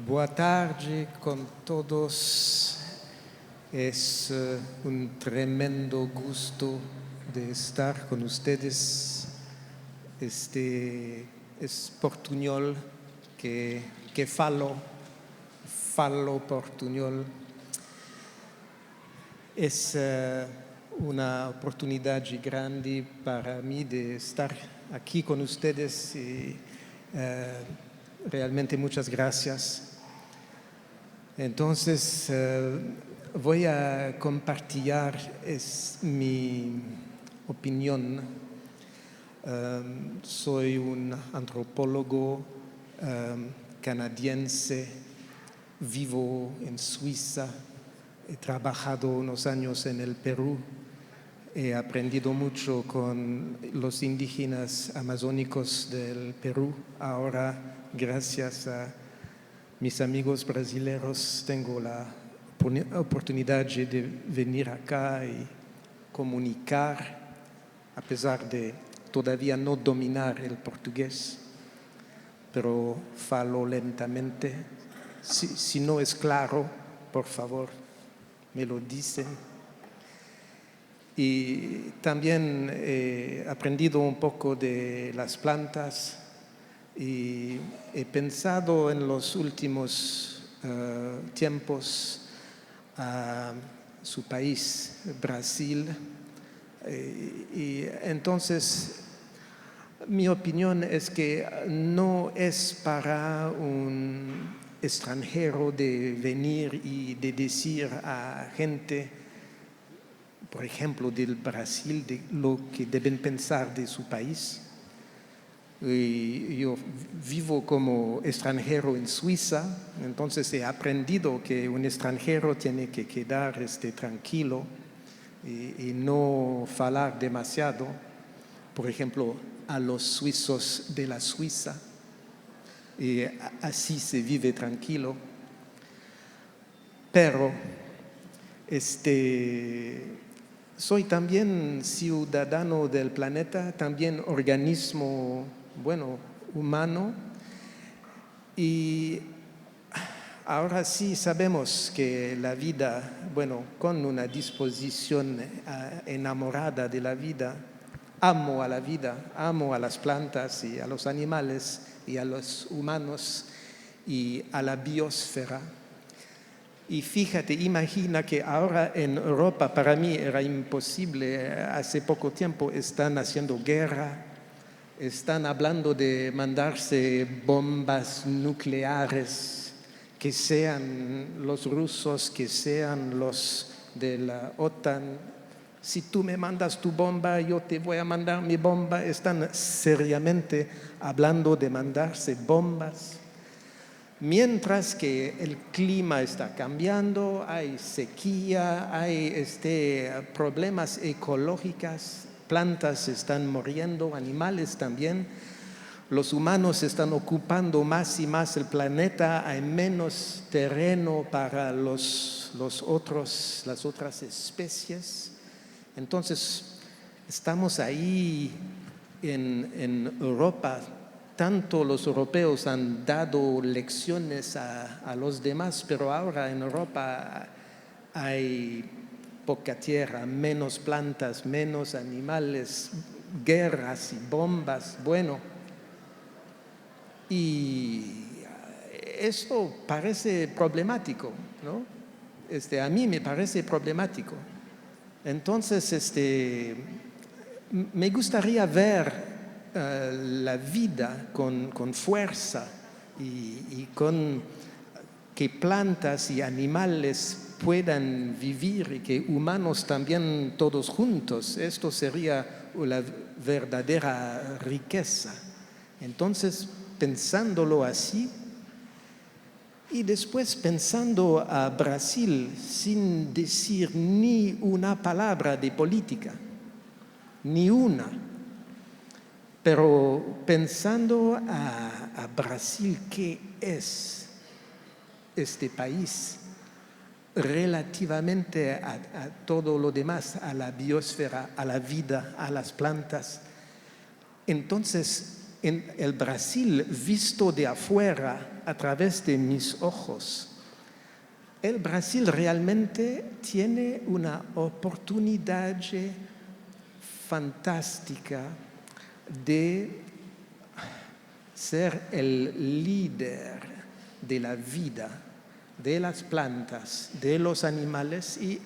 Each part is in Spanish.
Boa tarde con todos. Es un tremendo gusto de estar con ustedes. Este es portuñol que falo portuñol. Es una oportunidad grande para mí de estar aquí con ustedes y realmente muchas gracias. Entonces, voy a compartir mi opinión. Soy un antropólogo canadiense, vivo en Suiza, he trabajado unos años en el Perú, he aprendido mucho con los indígenas amazónicos del Perú. Ahora, gracias a mis amigos brasileños, tengo la oportunidad de venir acá y comunicar, a pesar de todavía no dominar el portugués, pero falo lentamente. Si no es claro, por favor, me lo dicen. Y también he aprendido un poco de las plantas y he pensado en los últimos tiempos a su país, Brasil, y entonces mi opinión es que no es para un extranjero de venir y de decir a gente, por ejemplo, del Brasil, de lo que deben pensar de su país. Y yo vivo como extranjero en Suiza, entonces he aprendido que un extranjero tiene que quedar tranquilo y no hablar demasiado, por ejemplo, a los suizos de la Suiza, y así se vive tranquilo. Pero soy también ciudadano del planeta, también organismo, humano, y ahora sí sabemos que la vida, con una disposición enamorada de la vida, amo a la vida, amo a las plantas y a los animales y a los humanos y a la biosfera. Y fíjate, imagina que ahora en Europa, para mí era imposible, hace poco tiempo están haciendo guerra, están hablando de mandarse bombas nucleares, que sean los rusos, que sean los de la OTAN. Si tú me mandas tu bomba, yo te voy a mandar mi bomba. Están seriamente hablando de mandarse bombas. Mientras que el clima está cambiando, hay sequía, hay problemas ecológicos, plantas están muriendo, animales también. Los humanos están ocupando más y más el planeta, hay menos terreno para las otras especies. Entonces, estamos ahí en Europa. Tanto los europeos han dado lecciones a los demás, pero ahora en Europa hay poca tierra, menos plantas, menos animales, guerras y bombas. Y esto parece problemático, ¿no? A mí me parece problemático. Entonces, me gustaría ver la vida con fuerza y con que plantas y animales puedan vivir y que humanos también todos juntos. Esto sería la verdadera riqueza. Entonces, pensándolo así, y después pensando a Brasil sin decir ni una palabra de política, ni una. Pero pensando a Brasil, ¿qué es este país relativamente a todo lo demás, a la biosfera, a la vida, a las plantas? Entonces, en el Brasil, visto de afuera, a través de mis ojos, el Brasil realmente tiene una oportunidad fantástica de ser el líder de la vida, de las plantas, de los animales. Y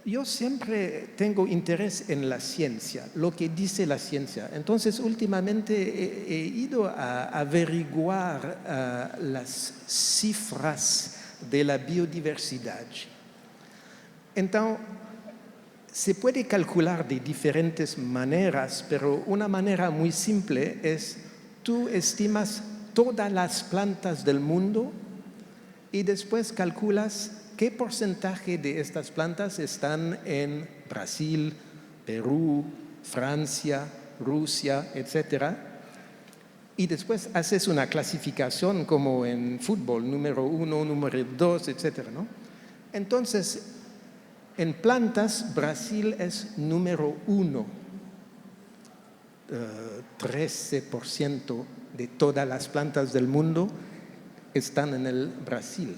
yo siempre tengo interés en la ciencia, lo que dice la ciencia. Entonces, últimamente he ido a averiguar las cifras de la biodiversidad. Entonces, se puede calcular de diferentes maneras, pero una manera muy simple es, tú estimas todas las plantas del mundo y después calculas qué porcentaje de estas plantas están en Brasil, Perú, Francia, Rusia, etc. Y después haces una clasificación como en fútbol, número 1, número 2, etc., ¿no? Entonces, en plantas, Brasil es número 1. 13% de todas las plantas del mundo están en el Brasil.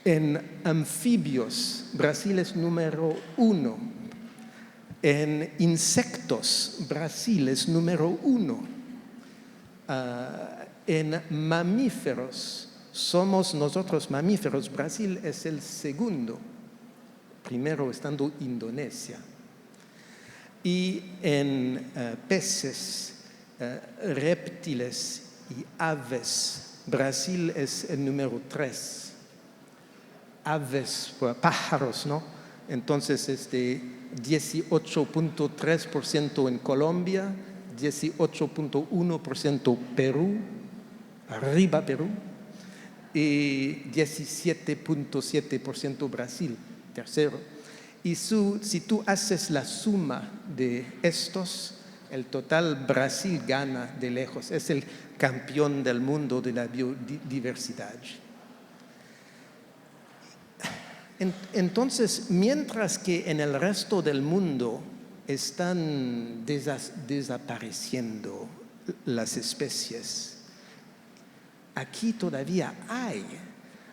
En anfibios, Brasil es número 1. En insectos, Brasil es número 1. En mamíferos, somos nosotros mamíferos, Brasil es el segundo. Primero estando Indonesia. Y en peces, reptiles y aves, Brasil es el número 3. Aves, pájaros, ¿no? Entonces es de 18.3% en Colombia, 18.1% Perú, arriba Perú, y 17.7% Brasil. Tercero. Y si tú haces la suma de estos, el total Brasil gana de lejos. Es el campeón del mundo de la biodiversidad. Entonces, mientras que en el resto del mundo están desapareciendo las especies, aquí todavía hay.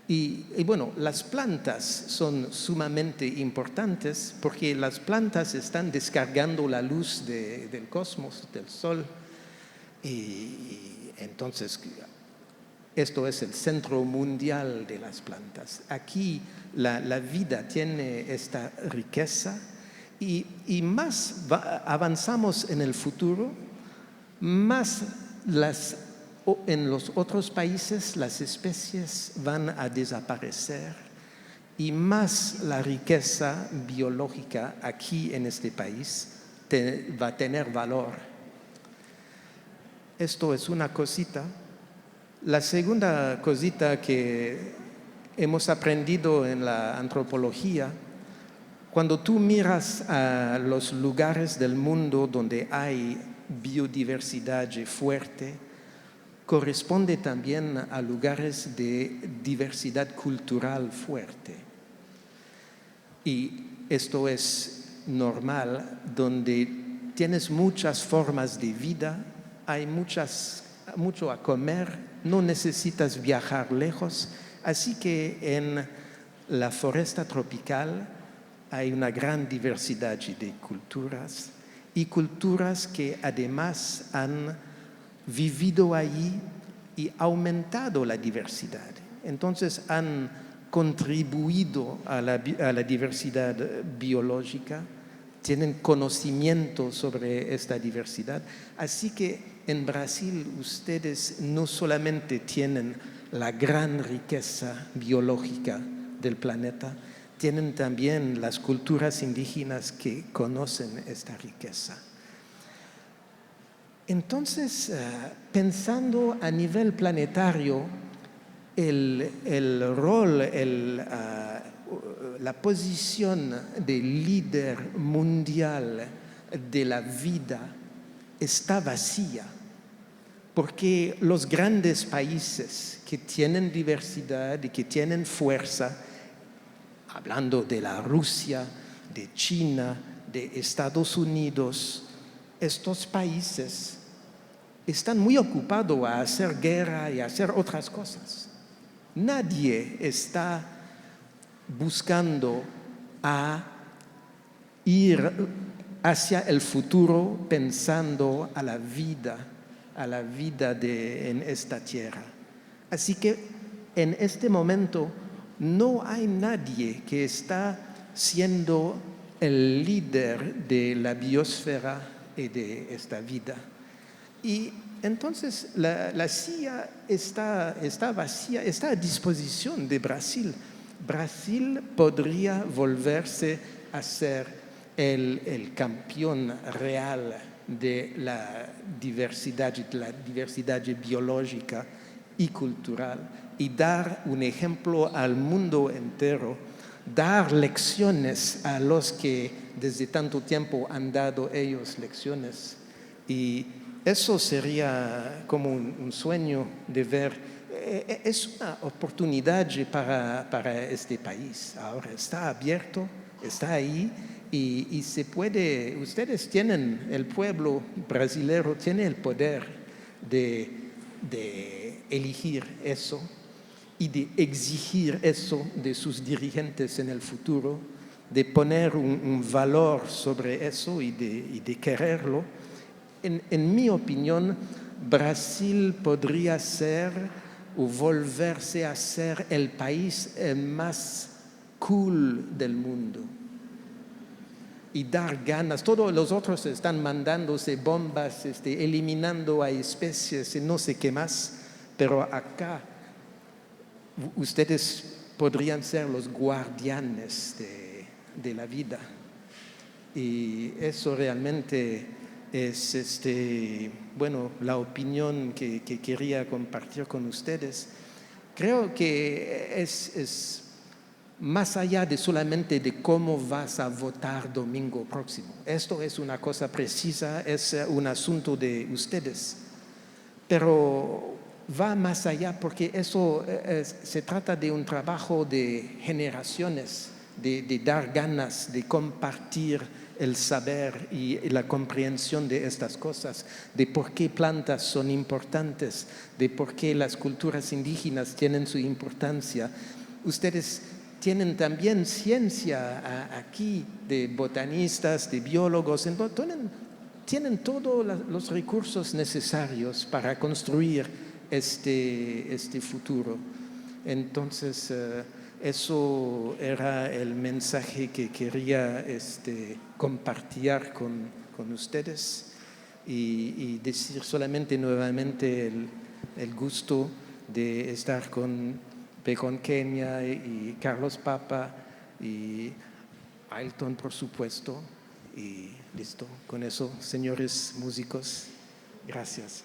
Y bueno, las plantas son sumamente importantes porque las plantas están descargando la luz del cosmos, del sol. Y entonces, esto es el centro mundial de las plantas. Aquí la vida tiene esta riqueza y más avanzamos en el futuro, más en los otros países las especies van a desaparecer y más la riqueza biológica aquí en este país va a tener valor. Esto es una cosita. La segunda cosita que hemos aprendido en la antropología, cuando tú miras a los lugares del mundo donde hay biodiversidad fuerte, corresponde también a lugares de diversidad cultural fuerte. Y esto es normal, donde tienes muchas formas de vida, hay mucho a comer, no necesitas viajar lejos, así que en la foresta tropical hay una gran diversidad de culturas y culturas que además han vivido allí y aumentado la diversidad. Entonces han contribuido a la diversidad biológica, tienen conocimiento sobre esta diversidad. Así que en Brasil ustedes no solamente tienen la gran riqueza biológica del planeta, tienen también las culturas indígenas que conocen esta riqueza. Entonces, pensando a nivel planetario, el rol, la posición de líder mundial de la vida está vacía, porque los grandes países que tienen diversidad y que tienen fuerza, hablando de la Rusia, de China, de Estados Unidos, estos países están muy ocupados a hacer guerra y a hacer otras cosas. Nadie está buscando a ir hacia el futuro pensando a la vida en esta tierra. Así que en este momento no hay nadie que está siendo el líder de la biosfera y de esta vida. Y entonces la silla está vacía, está a disposición de Brasil. Brasil podría volverse a ser el campeón real de la diversidad biológica y cultural y dar un ejemplo al mundo entero, dar lecciones a los que desde tanto tiempo han dado ellos lecciones. Y eso sería como un sueño de ver. Es una oportunidad para este país. Ahora está abierto, está ahí y se puede. Ustedes tienen, el pueblo brasileño tiene el poder de elegir eso y de exigir eso de sus dirigentes en el futuro, de poner un valor sobre eso y de quererlo. En mi opinión, Brasil podría ser o volverse a ser el país más cool del mundo y dar ganas. Todos los otros están mandándose bombas, eliminando a especies y no sé qué más, pero acá ustedes podrían ser los guardianes de la vida. Y eso realmente es la opinión que quería compartir con ustedes. Creo que es más allá de solamente de cómo vas a votar domingo próximo. Esto es una cosa precisa, es un asunto de ustedes. Pero va más allá porque eso se trata de un trabajo de generaciones, de dar ganas, de compartir el saber y la comprensión de estas cosas, de por qué plantas son importantes, de por qué las culturas indígenas tienen su importancia. Ustedes tienen también ciencia aquí de botanistas, de biólogos, tienen todos los recursos necesarios para construir este futuro. Entonces, eso era el mensaje que quería compartir con ustedes y decir solamente nuevamente el gusto de estar con Pecón Kenia y Carlos Papa y Ailton, por supuesto. Y listo, con eso, señores músicos, gracias.